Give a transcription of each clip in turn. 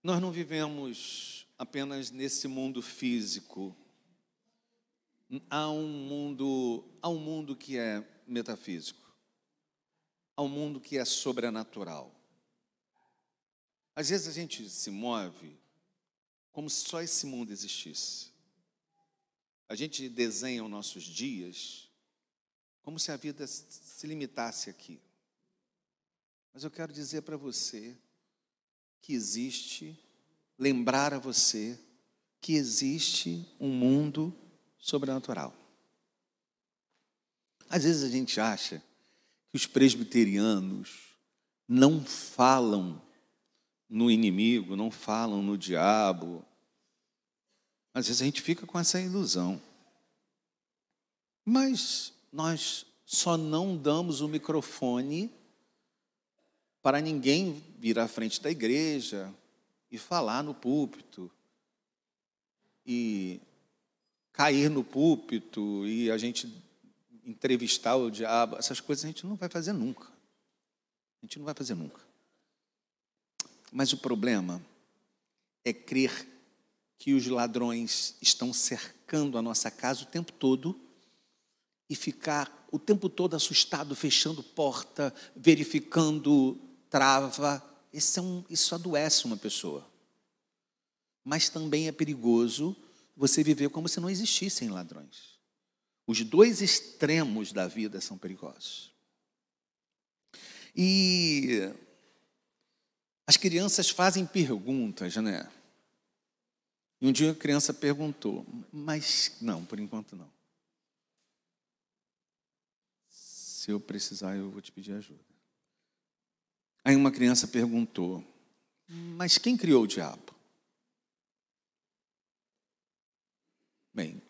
Nós não vivemos apenas nesse mundo físico. Há um mundo que é metafísico. Há um mundo que é sobrenatural. Às vezes a gente se move como se só esse mundo existisse. A gente desenha os nossos dias como se a vida se limitasse aqui. Mas eu quero dizer para você que existe, lembrar a você que existe um mundo sobrenatural. Às vezes a gente acha que os presbiterianos não falam no inimigo, não falam no diabo. Às vezes a gente fica com essa ilusão. Mas nós só não damos o microfone para ninguém vir à frente da igreja e falar no púlpito, e cair no púlpito, e a gente entrevistar o diabo. Essas coisas a gente não vai fazer nunca. A gente não vai fazer nunca. Mas o problema é crer que os ladrões estão cercando a nossa casa o tempo todo e ficar o tempo todo assustado, fechando porta, verificando trava. Isso adoece uma pessoa. Mas também é perigoso você viver como se não existissem ladrões. Os dois extremos da vida são perigosos. E as crianças fazem perguntas, né? E um dia a criança perguntou, mas não, por enquanto não. Se eu precisar, eu vou te pedir ajuda. Aí uma criança perguntou, mas quem criou o diabo? Bem,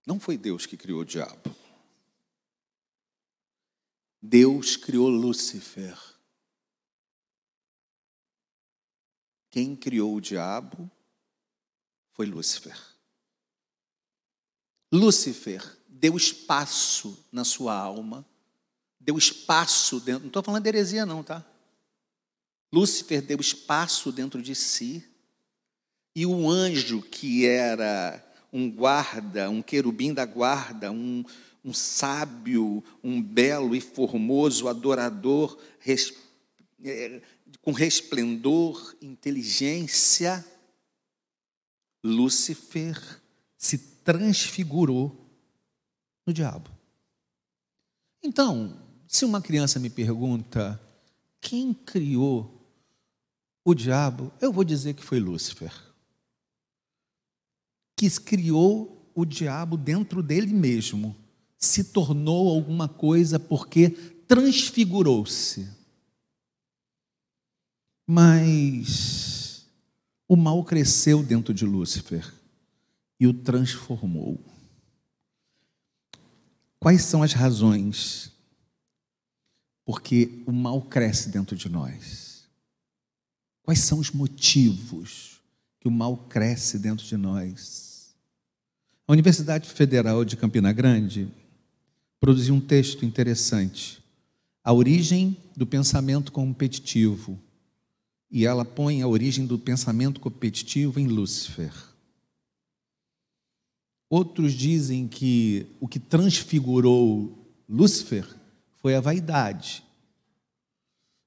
não foi Deus que criou o diabo. Deus criou Lúcifer. Quem criou o diabo foi Lúcifer. Lúcifer deu espaço na sua alma, deu espaço dentro, não estou falando de heresia não, tá? Lúcifer deu espaço dentro de si, e o anjo que era um guarda, um querubim da guarda, um sábio, um belo e formoso adorador, com resplendor, inteligência, Lúcifer se transfigurou no diabo. Então, se uma criança me pergunta quem criou o diabo, eu vou dizer que foi Lúcifer, que criou o diabo dentro dele mesmo, se tornou alguma coisa porque transfigurou-se. Mas o mal cresceu dentro de Lúcifer e o transformou. Quais são as razões porque o mal cresce dentro de nós? Quais são os motivos que o mal cresce dentro de nós? A Universidade Federal de Campina Grande produziu um texto interessante, A Origem do Pensamento Competitivo, e ela põe a origem do pensamento competitivo em Lúcifer. Outros dizem que o que transfigurou Lúcifer foi a vaidade.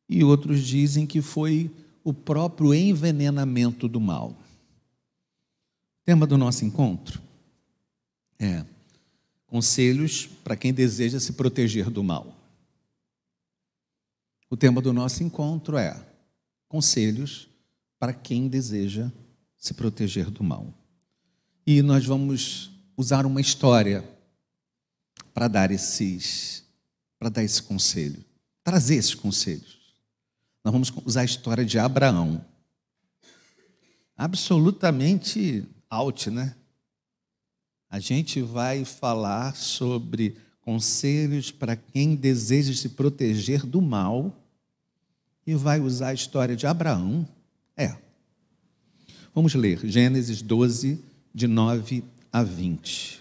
E outros dizem que foi o próprio envenenamento do mal. O tema do nosso encontro é conselhos para quem deseja se proteger do mal. O tema do nosso encontro é conselhos para quem deseja se proteger do mal. E nós vamos usar uma história para dar esse conselho, trazer esses conselhos. Nós vamos usar a história de Abraão. Absolutamente out, né? A gente vai falar sobre conselhos para quem deseja se proteger do mal e vai usar a história de Abraão. Vamos ler Gênesis 12, de 9 a 20.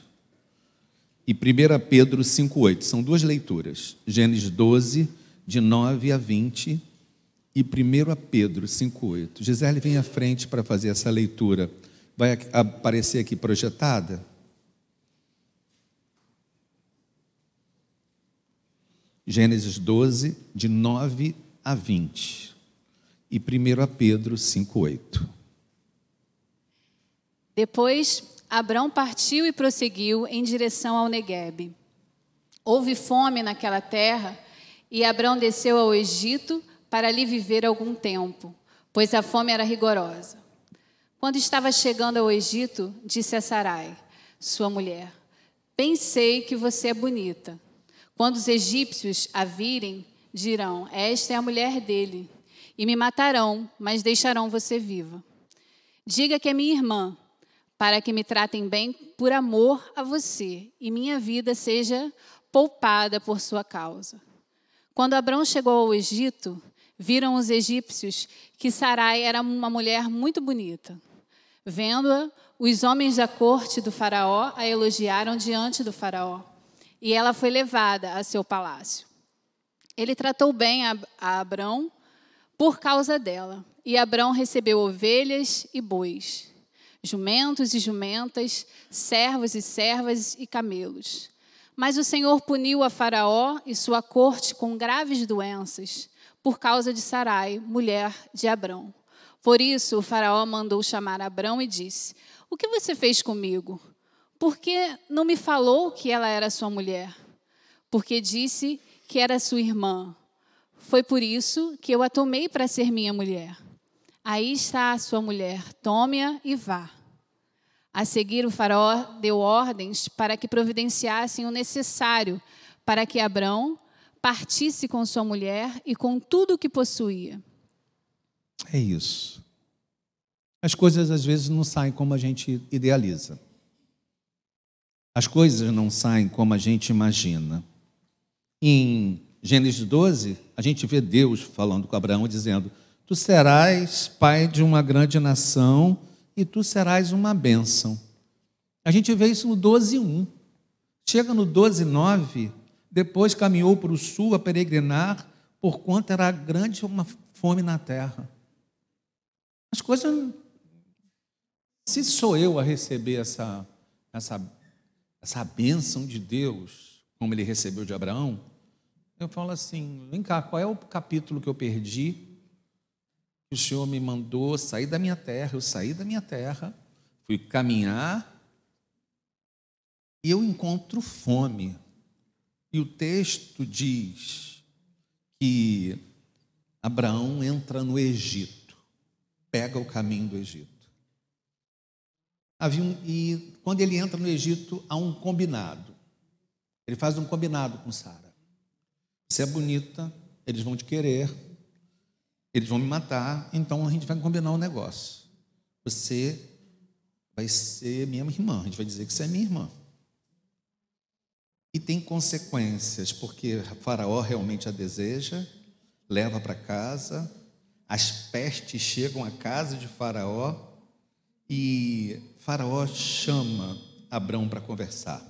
E 1 Pedro 5,8. São duas leituras. Gênesis 12, de 9 a 20. e 1 Pedro 5,8. Gisele, vem à frente para fazer essa leitura. Vai aparecer aqui projetada? Gênesis 12, de 9 a 20. E 1 Pedro 5,8. Depois, Abrão partiu e prosseguiu em direção ao Neguebe. Houve fome naquela terra, e Abrão desceu ao Egito para ali viver algum tempo, pois a fome era rigorosa. Quando estava chegando ao Egito, disse a Sarai, sua mulher, bem sei que você é bonita. Quando os egípcios a virem, dirão, esta é a mulher dele, e me matarão, mas deixarão você viva. Diga que é minha irmã, para que me tratem bem por amor a você, e minha vida seja poupada por sua causa. Quando Abrão chegou ao Egito, viram os egípcios que Sarai era uma mulher muito bonita. Vendo-a, os homens da corte do faraó a elogiaram diante do faraó, e ela foi levada a seu palácio. Ele tratou bem a Abrão por causa dela, e Abrão recebeu ovelhas e bois, jumentos e jumentas, servos e servas e camelos. Mas o Senhor puniu a Faraó e sua corte com graves doenças, por causa de Sarai, mulher de Abrão. Por isso, o Faraó mandou chamar Abrão e disse, o que você fez comigo? Por que não me falou que ela era sua mulher? Porque disse que era sua irmã. Foi por isso que eu a tomei para ser minha mulher. Aí está a sua mulher, tome-a e vá. A seguir, o faraó deu ordens para que providenciassem o necessário para que Abrão partisse com sua mulher e com tudo o que possuía. É isso. As coisas às vezes não saem como a gente idealiza. As coisas não saem como a gente imagina. Em Gênesis 12, a gente vê Deus falando com Abraão, dizendo, tu serás pai de uma grande nação e tu serás uma bênção. A gente vê isso no 12:1. Chega no 12:9, depois caminhou para o sul a peregrinar, porquanto era grande uma fome na terra. As coisas... Se sou eu a receber essa bênção de Deus, como ele recebeu de Abraão, eu falo assim, vem cá, qual é o capítulo que eu perdi? Que o Senhor me mandou sair da minha terra, eu saí da minha terra, fui caminhar e eu encontro fome. E o texto diz que Abraão entra no Egito, pega o caminho do Egito. E quando ele entra no Egito, há um combinado. Ele faz um combinado com Sara. Você é bonita, eles vão te querer, eles vão me matar, então a gente vai combinar um negócio. Você vai ser minha irmã, a gente vai dizer que você é minha irmã. E tem consequências, porque Faraó realmente a deseja, leva para casa, as pestes chegam à casa de Faraó e Faraó chama Abrão para conversar.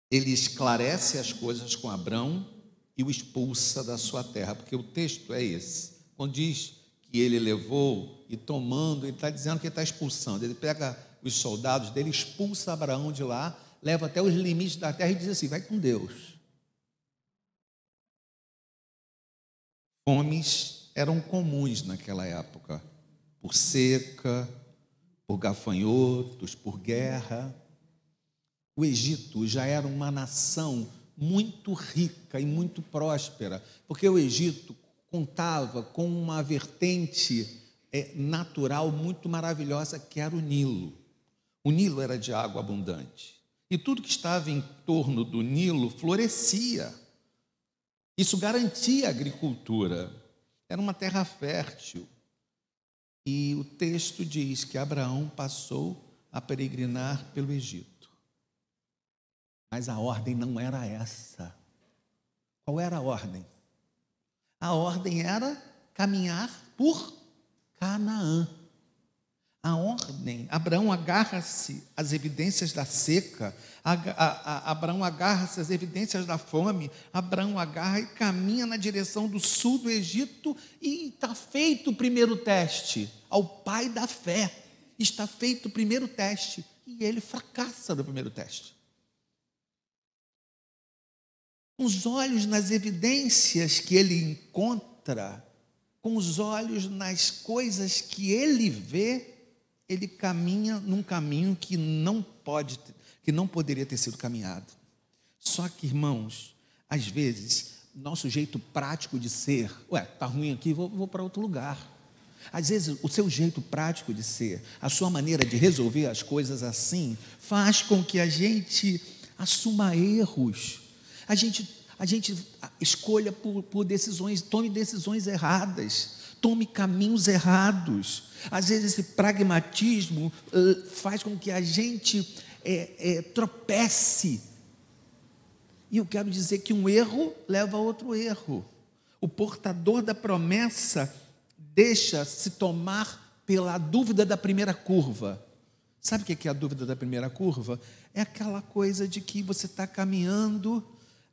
Ele esclarece as coisas com Abrão e o expulsa da sua terra, porque o texto é esse. Quando diz que ele levou e tomando, ele está dizendo que ele está expulsando. Ele pega os soldados dele, expulsa Abraão de lá, leva até os limites da terra e diz assim, vai com Deus. Fomes eram comuns naquela época, por seca, por gafanhotos, por guerra. O Egito já era uma nação muito rica e muito próspera, porque o Egito contava com uma vertente natural muito maravilhosa, que era o Nilo. O Nilo era de água abundante. E tudo que estava em torno do Nilo florescia. Isso garantia a agricultura. Era uma terra fértil. E o texto diz que Abraão passou a peregrinar pelo Egito. Mas a ordem não era essa. Qual era a ordem? A ordem era caminhar por Canaã. a ordem. Abraão agarra-se às evidências da seca, Abraão agarra-se às evidências da fome, Abraão agarra e caminha na direção do sul do Egito, e está feito o primeiro teste. Ao pai da fé está feito o primeiro teste, e ele fracassa no primeiro teste. Com os olhos nas evidências que ele encontra, com os olhos nas coisas que ele vê, ele caminha num caminho que não poderia ter sido caminhado. Só que, irmãos, às vezes, nosso jeito prático de ser, está ruim aqui, vou para outro lugar. Às vezes, o seu jeito prático de ser, a sua maneira de resolver as coisas assim, faz com que a gente assuma erros. A gente escolha por decisões, tome decisões erradas, tome caminhos errados. Às vezes esse pragmatismo faz com que a gente tropece. E eu quero dizer que um erro leva a outro erro. O portador da promessa deixa-se tomar pela dúvida da primeira curva. Sabe o que é a dúvida da primeira curva? É aquela coisa de que você está caminhando,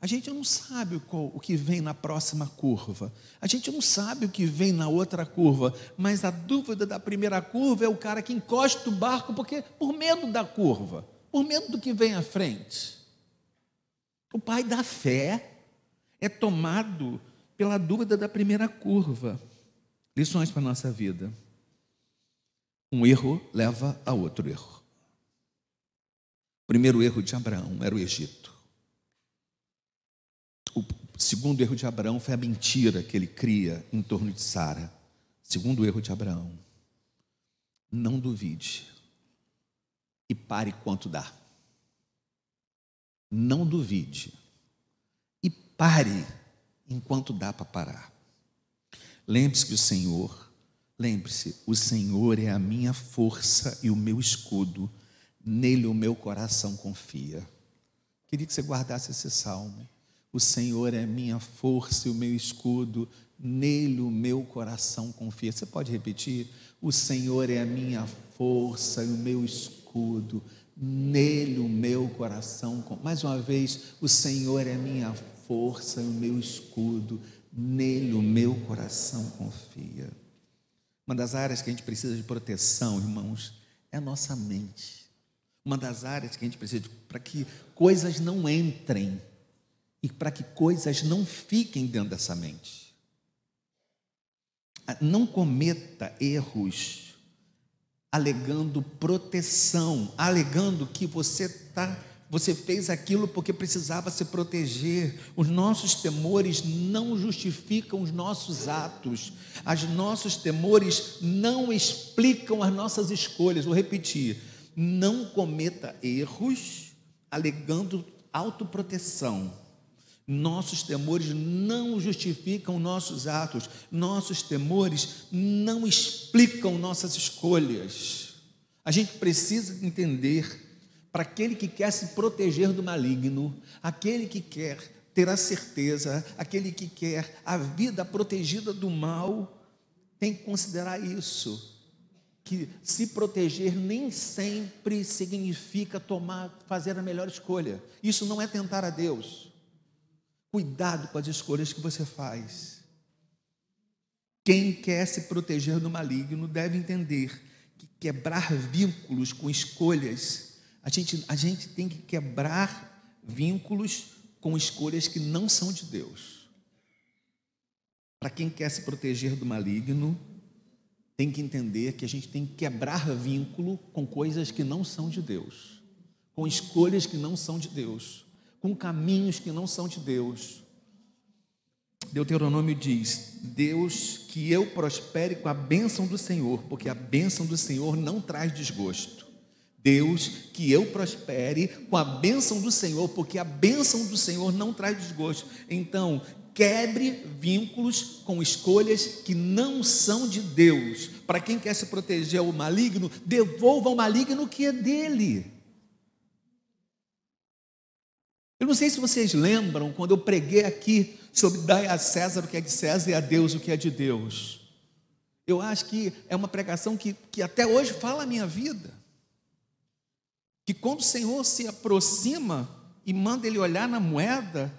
a gente não sabe o que vem na próxima curva, a gente não sabe o que vem na outra curva, mas a dúvida da primeira curva é o cara que encosta o barco por medo da curva, por medo do que vem à frente. O pai da fé é tomado pela dúvida da primeira curva. Lições para a nossa vida. Um erro leva a outro erro. O primeiro erro de Abraão era o Egito. O segundo erro de Abraão foi a mentira que ele cria em torno de Sara. Segundo erro de Abraão: não duvide e pare quanto dá. Não duvide e pare enquanto dá para parar. Lembre-se que o Senhor é a minha força e o meu escudo, nele o meu coração confia. Queria que você guardasse esse salmo. O Senhor é a minha força e o meu escudo, nele o meu coração confia. Você pode repetir? O Senhor é a minha força e o meu escudo, nele o meu coração confia. Mais uma vez, o Senhor é a minha força e o meu escudo, nele o meu coração confia. Uma das áreas que a gente precisa de proteção, irmãos, é a nossa mente. Uma das áreas que a gente precisa para que coisas não entrem e para que coisas não fiquem dentro dessa mente. Não cometa erros alegando proteção, alegando que você fez aquilo porque precisava se proteger. Os nossos temores não justificam os nossos atos. Os nossos temores não explicam as nossas escolhas. Vou repetir: não cometa erros alegando autoproteção. Nossos temores não justificam nossos atos. Nossos temores não explicam nossas escolhas. A gente precisa entender, para aquele que quer se proteger do maligno, aquele que quer ter a certeza, aquele que quer a vida protegida do mal, tem que considerar isso, que se proteger nem sempre significa fazer a melhor escolha. Isso não é tentar a Deus. Cuidado com as escolhas que você faz. Quem quer se proteger do maligno deve entender que quebrar vínculos com escolhas, a gente tem que quebrar vínculos com escolhas que não são de Deus. Para quem quer se proteger do maligno, tem que entender que a gente tem que quebrar vínculo com coisas que não são de Deus, com escolhas que não são de Deus, com caminhos que não são de Deus. Deuteronômio diz: Deus, que eu prospere com a bênção do Senhor, porque a bênção do Senhor não traz desgosto. Deus, que eu prospere com a bênção do Senhor, porque a bênção do Senhor não traz desgosto. Então, quebre vínculos com escolhas que não são de Deus. Para quem quer se proteger ao maligno, devolva ao maligno o que é dele. Eu não sei se vocês lembram, quando eu preguei aqui sobre dar a César o que é de César e a Deus o que é de Deus. Eu acho que é uma pregação que até hoje fala a minha vida. Que quando o Senhor se aproxima e manda ele olhar na moeda,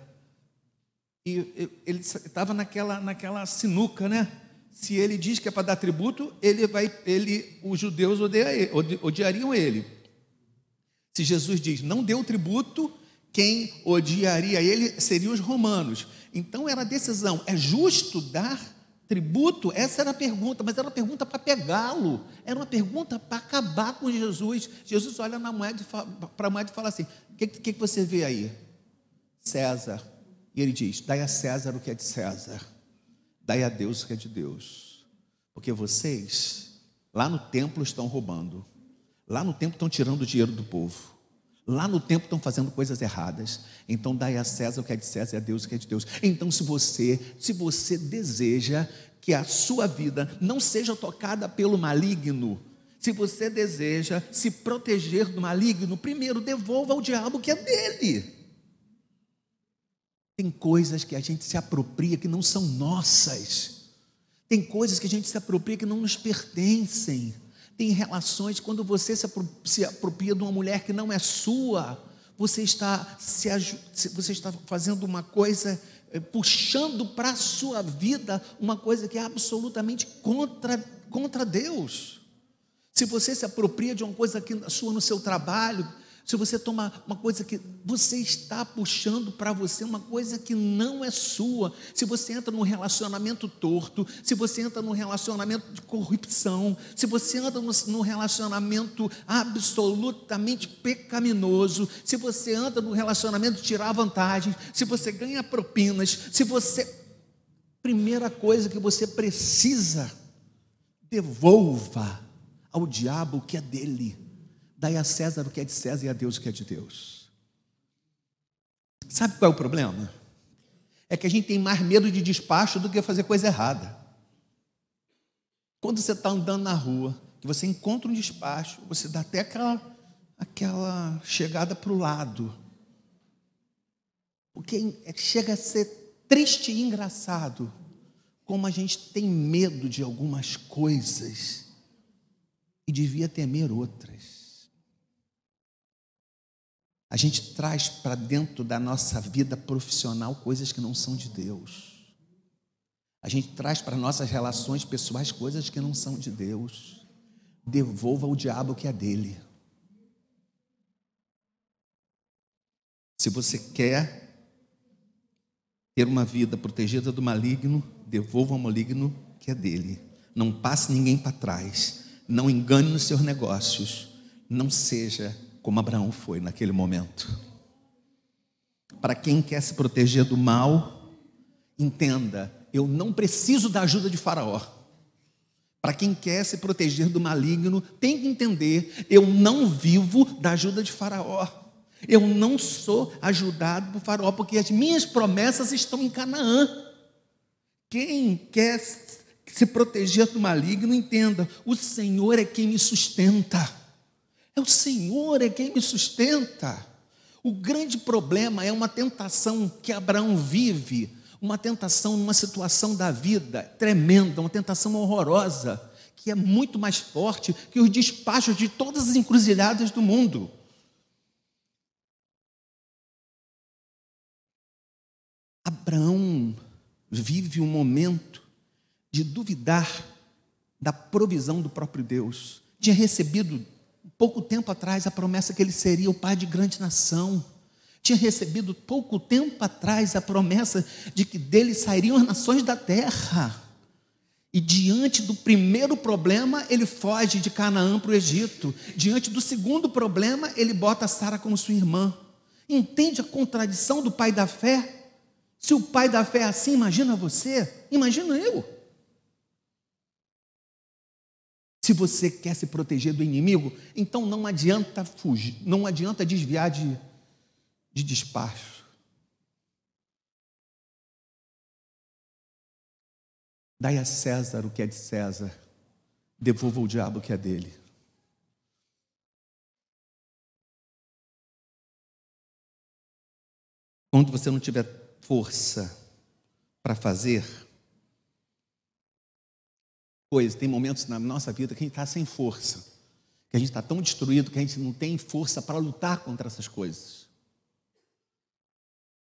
e ele estava naquela sinuca, né? Se ele diz que é para dar tributo, os judeus odiariam ele. Se Jesus diz, não deu tributo, quem odiaria ele seriam os romanos. Então era a decisão, é justo dar tributo? Essa era a pergunta, mas era uma pergunta para pegá-lo, era uma pergunta para acabar com Jesus. Jesus olha na moeda para a moeda e fala assim, o que você vê aí? César. E ele diz, dai a César o que é de César, dai a Deus o que é de Deus, porque vocês lá no templo estão roubando, lá no templo estão tirando o dinheiro do povo, lá no templo estão fazendo coisas erradas. Então dai a César o que é de César e a Deus o que é de Deus. Então se você deseja que a sua vida não seja tocada pelo maligno, se você deseja se proteger do maligno, primeiro devolva ao diabo o que é dele. Tem coisas que a gente se apropria que não são nossas, tem coisas que a gente se apropria que não nos pertencem. Tem relações, quando você se apropria de uma mulher que não é sua, você está fazendo uma coisa, puxando para a sua vida uma coisa que é absolutamente contra Deus. Se você se apropria de uma coisa que é sua no seu trabalho, se você toma uma coisa que você está puxando para você, uma coisa que não é sua, se você entra num relacionamento torto, se você entra num relacionamento de corrupção, se você entra num relacionamento absolutamente pecaminoso, se você entra num relacionamento de tirar vantagem, se você ganha propinas, primeira coisa que você precisa, devolva ao diabo o que é dele. Dai a César o que é de César e a Deus o que é de Deus. Sabe qual é o problema? É que a gente tem mais medo de despacho do que fazer coisa errada. Quando você está andando na rua, que você encontra um despacho, você dá até aquela chegada para o lado. Porque chega a ser triste e engraçado como a gente tem medo de algumas coisas e devia temer outras. A gente traz para dentro da nossa vida profissional coisas que não são de Deus. A gente traz para nossas relações pessoais coisas que não são de Deus. Devolva ao diabo o que é dele. Se você quer ter uma vida protegida do maligno, devolva ao maligno o que é dele. Não passe ninguém para trás. Não engane nos seus negócios. Não seja como Abraão foi naquele momento. Para quem quer se proteger do mal, entenda, eu não preciso da ajuda de Faraó. Para quem quer se proteger do maligno, tem que entender, eu não vivo da ajuda de Faraó. Eu não sou ajudado por Faraó, porque as minhas promessas estão em Canaã. Quem quer se proteger do maligno, entenda, o Senhor é quem me sustenta. É o Senhor é quem me sustenta. O grande problema é uma tentação que Abraão vive, uma tentação numa situação da vida tremenda, uma tentação horrorosa, que é muito mais forte que os despachos de todas as encruzilhadas do mundo. Abraão vive um momento de duvidar da provisão do próprio Deus. Tinha recebido pouco tempo atrás a promessa que ele seria o pai de grande nação. Tinha recebido pouco tempo atrás a promessa de que dele sairiam as nações da terra. E diante do primeiro problema, ele foge de Canaã para o Egito. Diante do segundo problema, ele bota Sara como sua irmã. Entende a contradição do pai da fé? Se o pai da fé é assim, imagina você, imagina eu. Se você quer se proteger do inimigo, então não adianta fugir, não adianta desviar de despacho. Dai a César o que é de César, devolva ao diabo o que é dele. Quando você não tiver força para fazer, coisa, tem momentos na nossa vida que a gente está sem força, que a gente está tão destruído que a gente não tem força para lutar contra essas coisas.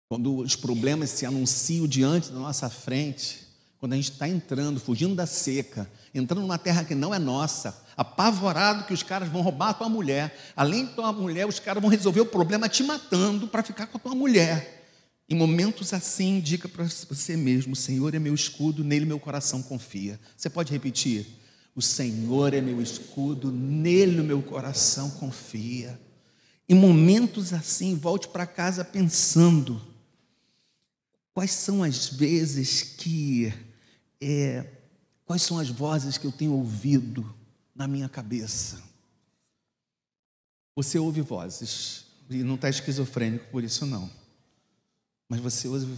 Quando os problemas se anunciam diante da nossa frente, quando a gente está entrando, fugindo da seca, entrando numa terra que não é nossa, apavorado que os caras vão roubar a tua mulher, além de tua mulher, os caras vão resolver o problema te matando para ficar com a tua mulher. Em momentos assim, diga para você mesmo: o Senhor é meu escudo, nele meu coração confia. Você pode repetir? O Senhor é meu escudo, nele o meu coração confia. Em momentos assim, volte para casa pensando: quais são as vezes que, quais são as vozes que eu tenho ouvido na minha cabeça? Você ouve vozes, e não está esquizofrênico por isso não. Mas você ouve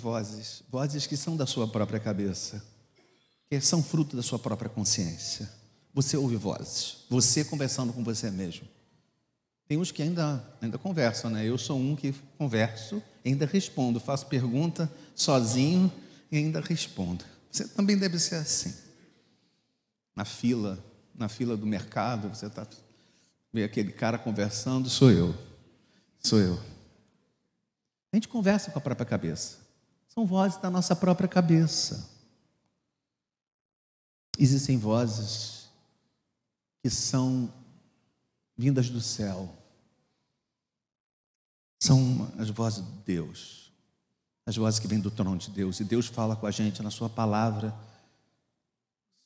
vozes que são da sua própria cabeça, que são fruto da sua própria consciência. Você ouve vozes, você conversando com você mesmo. Tem uns que ainda conversam, né? Eu sou um que converso, ainda respondo, faço pergunta sozinho e ainda respondo. Você também deve ser assim. Na fila do mercado, você vê aquele cara conversando, sou eu. A gente conversa com a própria cabeça. São vozes da nossa própria cabeça. Existem vozes que são vindas do céu. São as vozes de Deus. As vozes que vêm do trono de Deus. E Deus fala com a gente na sua palavra.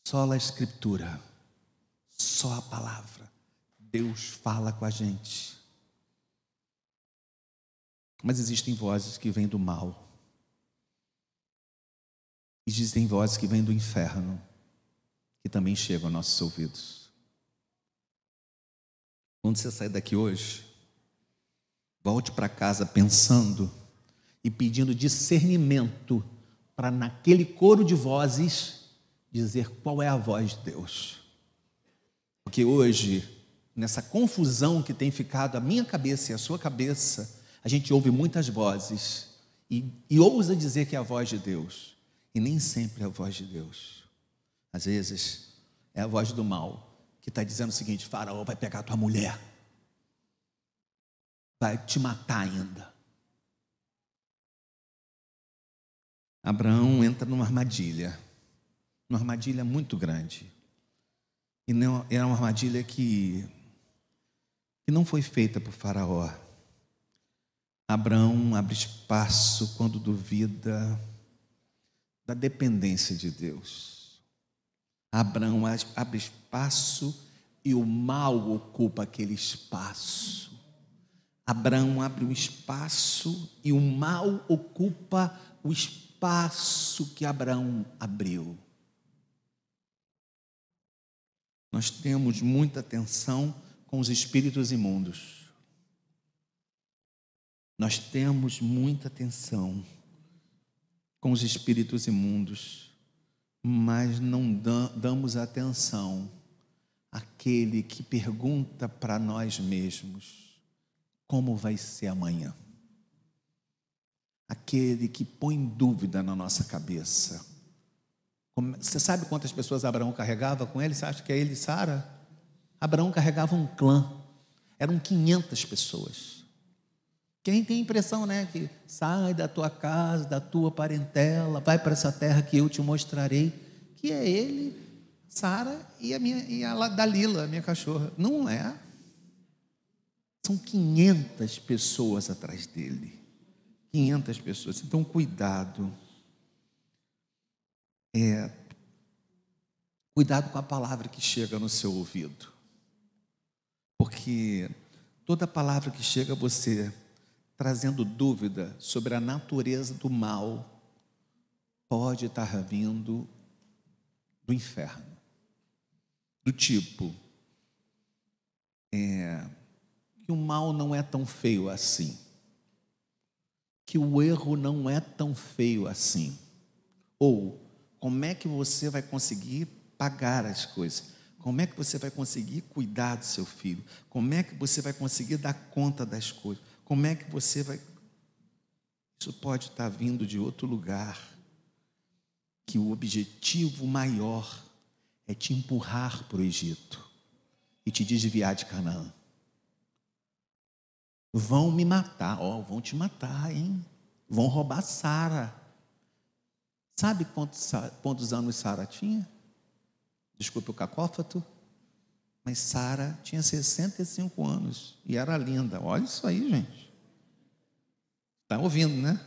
Só a Escritura. Só a palavra. Deus fala com a gente. Mas existem vozes que vêm do mal. Existem vozes que vêm do inferno, que também chegam aos nossos ouvidos. Quando você sair daqui hoje, volte para casa pensando e pedindo discernimento para naquele coro de vozes dizer qual é a voz de Deus. Porque hoje, nessa confusão que tem ficado a minha cabeça e a sua cabeça, a gente ouve muitas vozes e ousa dizer que é a voz de Deus. E nem sempre é a voz de Deus. Às vezes é a voz do mal, que está dizendo o seguinte: Faraó vai pegar tua mulher, vai te matar ainda. Abraão entra numa armadilha muito grande. E não, era uma armadilha que não foi feita por Faraó. Abraão abre espaço quando duvida da dependência de Deus. Abraão abre espaço e o mal ocupa aquele espaço. Abraão abre um espaço e o mal ocupa o espaço que Abraão abriu. Nós temos muita atenção com os espíritos imundos. Nós temos muita atenção com os espíritos imundos, mas não damos atenção àquele que pergunta para nós mesmos: como vai ser amanhã? Aquele que põe dúvida na nossa cabeça. Você sabe quantas pessoas Abraão carregava com ele? Você acha que é ele e Sara? Abraão carregava um clã. Eram 500 pessoas. Quem tem a impressão, né, que sai da tua casa, da tua parentela, vai para essa terra que eu te mostrarei, que é ele, Sara e a Dalila, a minha cachorra. Não é. São 500 pessoas atrás dele. 500 pessoas. Então, cuidado. Cuidado com a palavra que chega no seu ouvido. Porque toda palavra que chega a você trazendo dúvida sobre a natureza do mal pode estar vindo do inferno. Do tipo, que o mal não é tão feio assim. Que o erro não é tão feio assim. Ou, como é que você vai conseguir pagar as coisas? Como é que você vai conseguir cuidar do seu filho? Como é que você vai conseguir dar conta das coisas? Como é que você vai... Isso pode estar vindo de outro lugar. Que o objetivo maior é te empurrar para o Egito e te desviar de Canaã. Vão me matar, vão te matar, hein? Vão roubar Sara. Sabe quantos anos Sara tinha? Desculpe o cacófato, mas Sara tinha 65 anos e era linda. Olha isso aí, gente. Está ouvindo, né?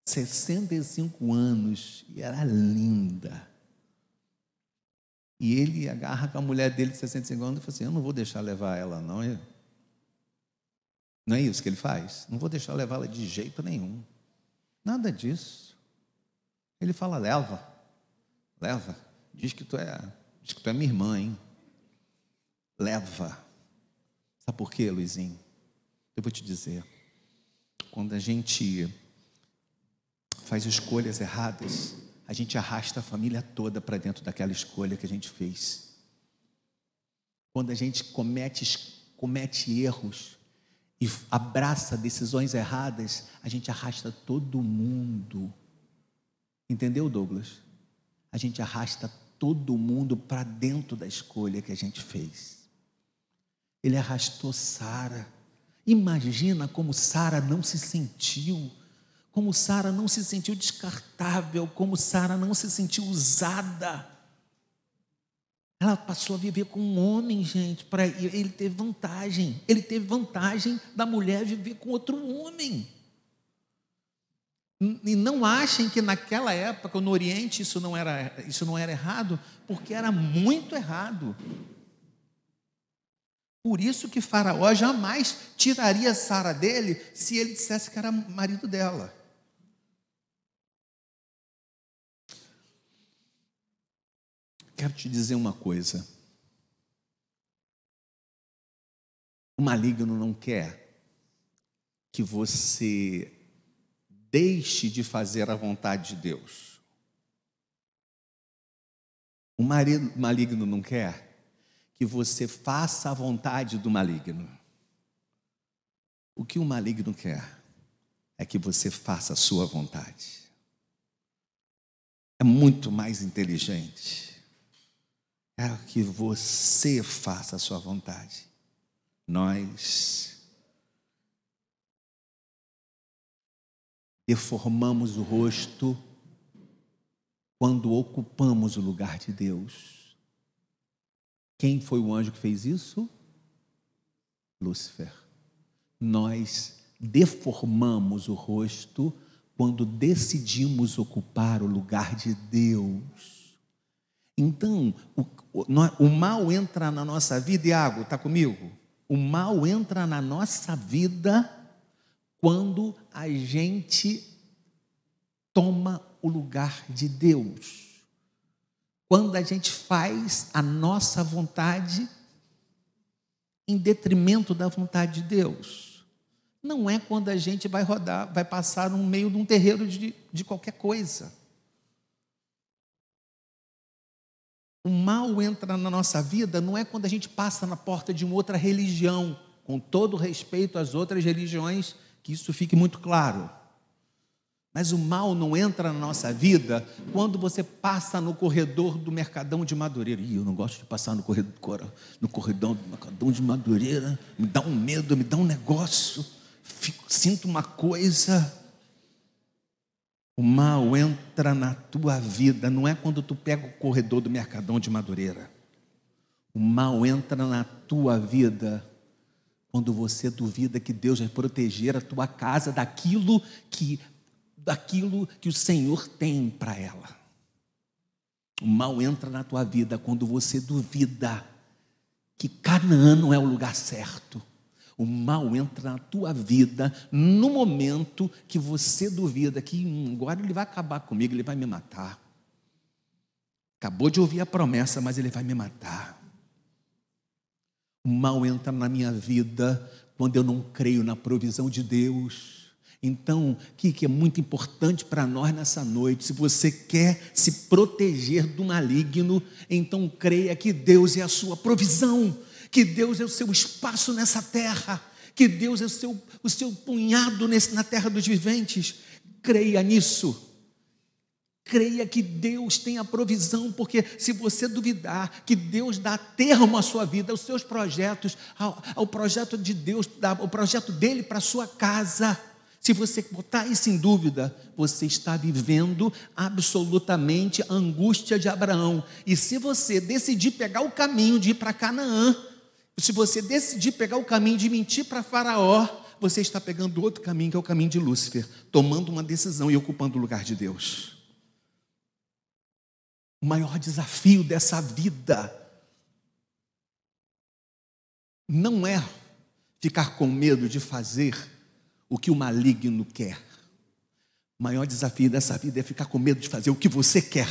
65 anos e era linda. E ele agarra com a mulher dele de 65 anos e fala assim: eu não vou deixar levar ela, não. Não é isso que ele faz? Não vou deixar levá-la de jeito nenhum. Nada disso. Ele fala: leva. Diz que tu é minha irmã, hein? Leva. Sabe por quê, Luizinho? Eu vou te dizer. Quando a gente faz escolhas erradas, a gente arrasta a família toda para dentro daquela escolha que a gente fez. Quando a gente comete erros e abraça decisões erradas, a gente arrasta todo mundo. Entendeu, Douglas? A gente arrasta todo mundo para dentro da escolha que a gente fez. Ele arrastou Sara. Imagina como Sara não se sentiu, como Sara não se sentiu descartável, como Sara não se sentiu usada. Ela passou a viver com um homem, gente. Ele teve vantagem da mulher viver com outro homem. E não achem que naquela época, no Oriente, isso não era errado, porque era muito errado. Por isso que Faraó jamais tiraria Sara dele se ele dissesse que era marido dela. Quero te dizer uma coisa. O maligno não quer que você deixe de fazer a vontade de Deus. O maligno não quer que você faça a vontade do maligno. O que o maligno quer é que você faça a sua vontade. É muito mais inteligente. É que você faça a sua vontade. Nós deformamos o rosto quando ocupamos o lugar de Deus. Quem foi o anjo que fez isso? Lúcifer. Nós deformamos o rosto quando decidimos ocupar o lugar de Deus. Então, o mal entra na nossa vida, Iago, está comigo? O mal entra na nossa vida quando a gente toma o lugar de Deus. Quando a gente faz a nossa vontade em detrimento da vontade de Deus. Não é quando a gente vai passar no meio de um terreiro de qualquer coisa. O mal entra na nossa vida não é quando a gente passa na porta de uma outra religião, com todo respeito às outras religiões, que isso fique muito claro. Mas o mal não entra na nossa vida quando você passa no corredor do Mercadão de Madureira. Eu não gosto de passar no corredor do Mercadão de Madureira. Me dá um medo, me dá um negócio. Sinto uma coisa. O mal entra na tua vida. Não é quando tu pega o corredor do Mercadão de Madureira. O mal entra na tua vida quando você duvida que Deus vai proteger a tua casa daquilo que o Senhor tem para ela. O mal entra na tua vida quando você duvida que Canaã não é o lugar certo. O mal entra na tua vida no momento que você duvida que agora ele vai acabar comigo, ele vai me matar. Acabou de ouvir a promessa, mas ele vai me matar. O mal entra na minha vida quando eu não creio na provisão de Deus. Então, o que é muito importante para nós nessa noite? Se você quer se proteger do maligno, então creia que Deus é a sua provisão, que Deus é o seu espaço nessa terra, que Deus é o seu punhado na terra dos viventes. Creia nisso. Creia que Deus tem a provisão, porque se você duvidar que Deus dá termo à sua vida, aos seus projetos, ao projeto de Deus, ao projeto dele para a sua casa, se você botar isso em dúvida, você está vivendo absolutamente a angústia de Abraão. E se você decidir pegar o caminho de ir para Canaã, se você decidir pegar o caminho de mentir para Faraó, você está pegando outro caminho, que é o caminho de Lúcifer, tomando uma decisão e ocupando o lugar de Deus. O maior desafio dessa vida não é ficar com medo de fazer o que o maligno quer. O maior desafio dessa vida é ficar com medo de fazer o que você quer.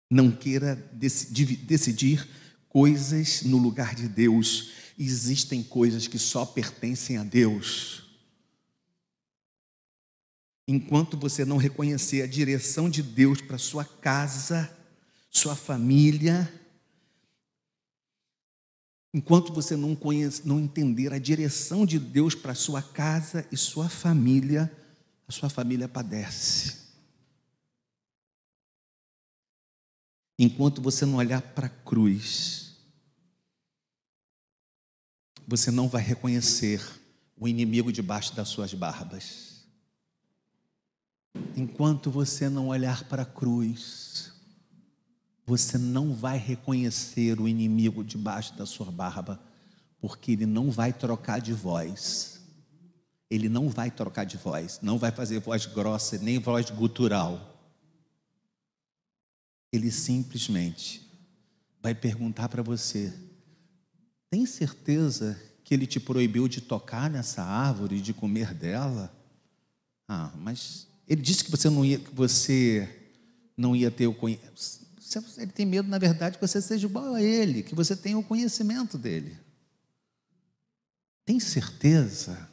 Não queira decidir coisas no lugar de Deus. Existem coisas que só pertencem a Deus. Enquanto você não reconhecer a direção de Deus para sua casa, sua família, enquanto você não entender a direção de Deus para sua casa e sua família, a sua família padece. Enquanto você não olhar para a cruz, você não vai reconhecer o inimigo debaixo das suas barbas. Enquanto você não olhar para a cruz, você não vai reconhecer o inimigo debaixo da sua barba, porque ele não vai trocar de voz. Ele não vai trocar de voz, não vai fazer voz grossa, nem voz gutural. Ele simplesmente vai perguntar para você: tem certeza que ele te proibiu de tocar nessa árvore e de comer dela? Mas ele disse que você não ia ter o conhecimento. Ele tem medo, na verdade, que você seja igual a ele, que você tenha o conhecimento dele. Tem certeza?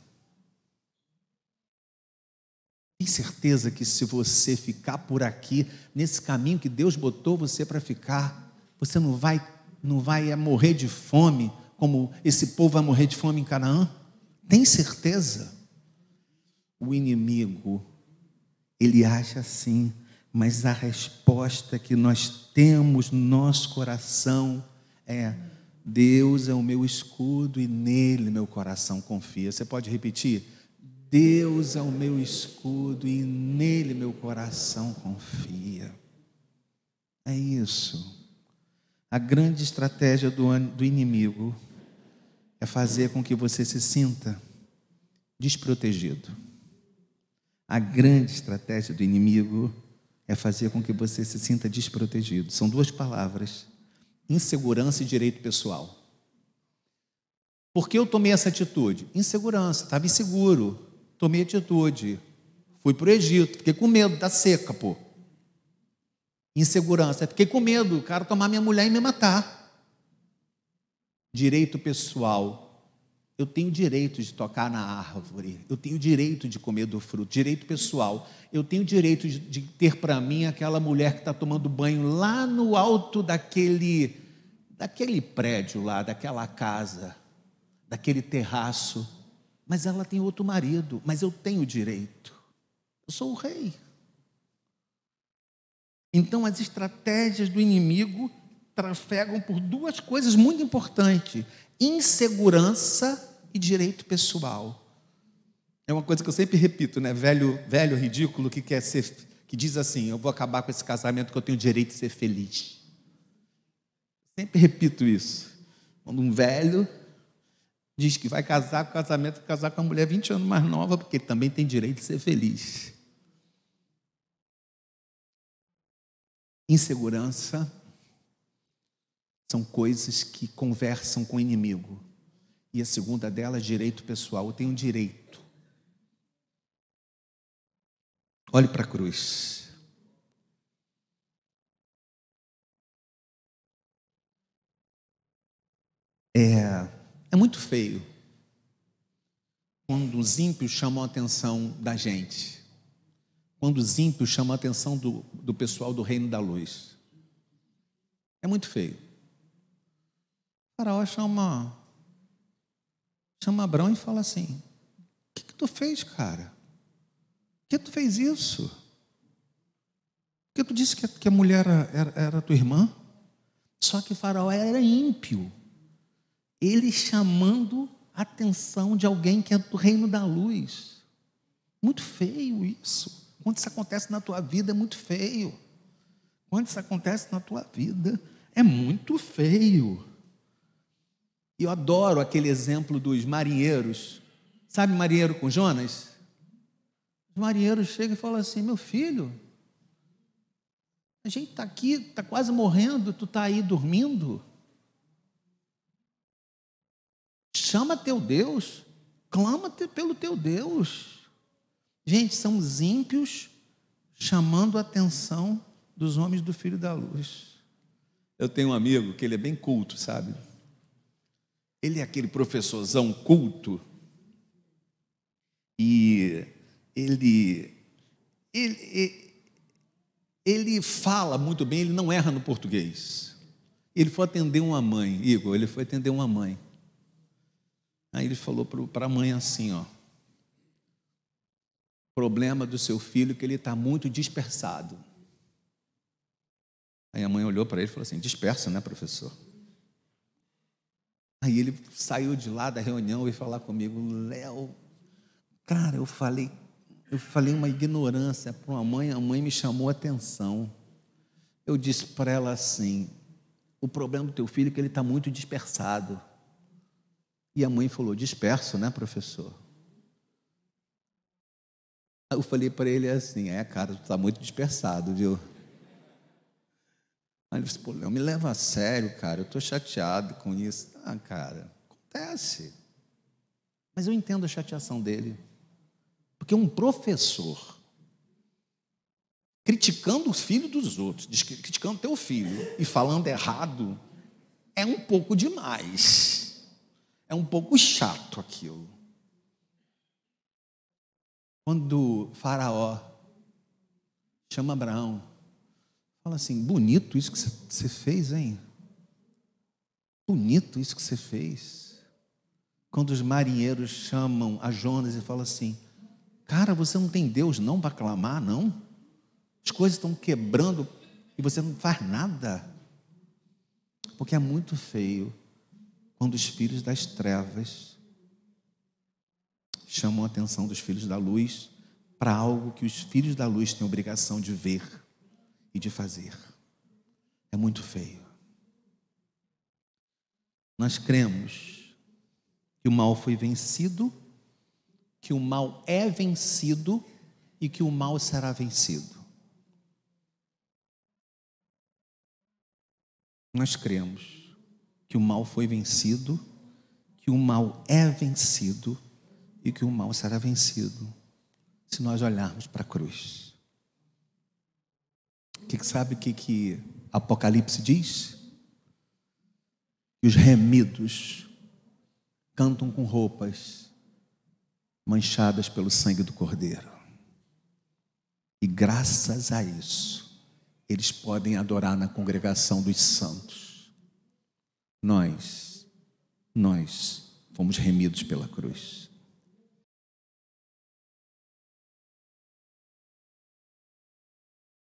Tem certeza que se você ficar por aqui, nesse caminho que Deus botou você para ficar, você não vai morrer de fome, como esse povo vai morrer de fome em Canaã? Tem certeza? O inimigo, ele age assim, mas a resposta que nós temos no nosso coração é: Deus é o meu escudo e nele meu coração confia. Você pode repetir? Deus é o meu escudo e nele meu coração confia. É isso. A grande estratégia do inimigo é fazer com que você se sinta desprotegido. A grande estratégia do inimigo é fazer com que você se sinta desprotegido. São duas palavras: insegurança e direito pessoal. Por que eu tomei essa atitude? Insegurança, estava inseguro. Tomei atitude. Fui para o Egito, fiquei com medo da seca, pô. Insegurança, fiquei com medo, o cara tomar minha mulher e me matar. Direito pessoal. Eu tenho direito de tocar na árvore, eu tenho direito de comer do fruto. Direito pessoal, eu tenho direito de ter para mim aquela mulher que está tomando banho lá no alto daquele prédio lá, daquela casa, daquele terraço, mas ela tem outro marido, mas eu tenho direito, eu sou o rei. Então as estratégias do inimigo trafegam por duas coisas muito importantes: insegurança e direito pessoal. É uma coisa que eu sempre repito, né? Velho ridículo que diz assim: eu vou acabar com esse casamento porque eu tenho o direito de ser feliz. Sempre repito isso. Quando um velho diz que vai casar com casamento, vai casar com uma mulher 20 anos mais nova, porque ele também tem direito de ser feliz. Insegurança são coisas que conversam com o inimigo. E a segunda delas, direito pessoal. Eu tenho direito. Olhe para a cruz. É muito feio quando os ímpios chamam a atenção da gente. Quando os ímpios chamam a atenção do pessoal do reino da luz. É muito feio. O faraó chama Abrão e fala assim: o que tu fez, cara? Por que tu fez isso? Porque tu disse que a mulher era tua irmã? Só que Faraó era ímpio. Ele chamando a atenção de alguém que é do reino da luz. Muito feio isso. Quando isso acontece na tua vida, é muito feio. Quando isso acontece na tua vida, é muito feio. E eu adoro aquele exemplo dos marinheiros. Sabe marinheiro com Jonas? Os marinheiros chegam e falam assim: meu filho, a gente está aqui, está quase morrendo, tu está aí dormindo? Chama teu Deus, clama pelo teu Deus. Gente, são os ímpios chamando a atenção dos homens do Filho da Luz. Eu tenho um amigo que ele é bem culto, sabe? Ele é aquele professorzão culto. E ele fala muito bem, ele não erra no português. Ele foi atender uma mãe, Igor, ele foi atender uma mãe. Aí ele falou para a mãe assim, ó: problema do seu filho é que ele está muito dispersado. Aí a mãe olhou para ele e falou assim: dispersa, né, professor? Aí ele saiu de lá da reunião e veio falar comigo: Léo, cara, eu falei uma ignorância para uma mãe, a mãe me chamou a atenção. Eu disse para ela assim: o problema do teu filho é que ele está muito dispersado. E a mãe falou: disperso, né, professor? Eu falei para ele assim: cara, tu está muito dispersado, viu? Aí ele disse: pô, Léo, me leva a sério, cara, eu estou chateado com isso. Ah, cara, acontece. Mas eu entendo a chateação dele. Porque um professor criticando o filho dos outros, criticando teu filho e falando errado, é um pouco demais. É um pouco chato aquilo. Quando Faraó chama Abraão, fala assim: bonito isso que você fez, hein? Bonito isso que você fez. Quando os marinheiros chamam a Jonas e falam assim: cara, você não tem Deus não para clamar, não? As coisas estão quebrando e você não faz nada. Porque é muito feio quando os filhos das trevas chamam a atenção dos filhos da luz para algo que os filhos da luz têm obrigação de ver e de fazer. É muito feio. Nós cremos que o mal foi vencido, que o mal é vencido e que o mal será vencido. Nós cremos que o mal foi vencido, que o mal é vencido e que o mal será vencido se nós olharmos para a cruz. Sabe o que Apocalipse diz? Que os remidos cantam com roupas manchadas pelo sangue do Cordeiro. E graças a isso, eles podem adorar na congregação dos santos. Nós fomos remidos pela cruz.